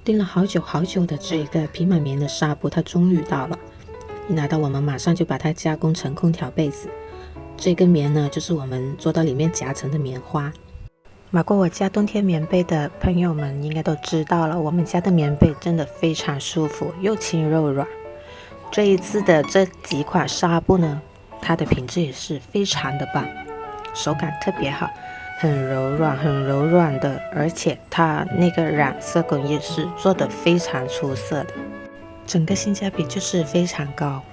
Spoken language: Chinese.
订了好久好久的这个皮马棉的纱布，它终于到了。一拿到，我们马上就把它加工成空调被子。这个棉呢，就是我们做到里面夹层的棉花。买过我家冬天棉被的朋友们应该都知道了，我们家的棉被真的非常舒服，又轻又软。这一次的这几款纱布呢，它的品质也是非常的棒，手感特别好，很柔软的，而且它那个染色工艺是做得非常出色的，整个性价比就是非常高。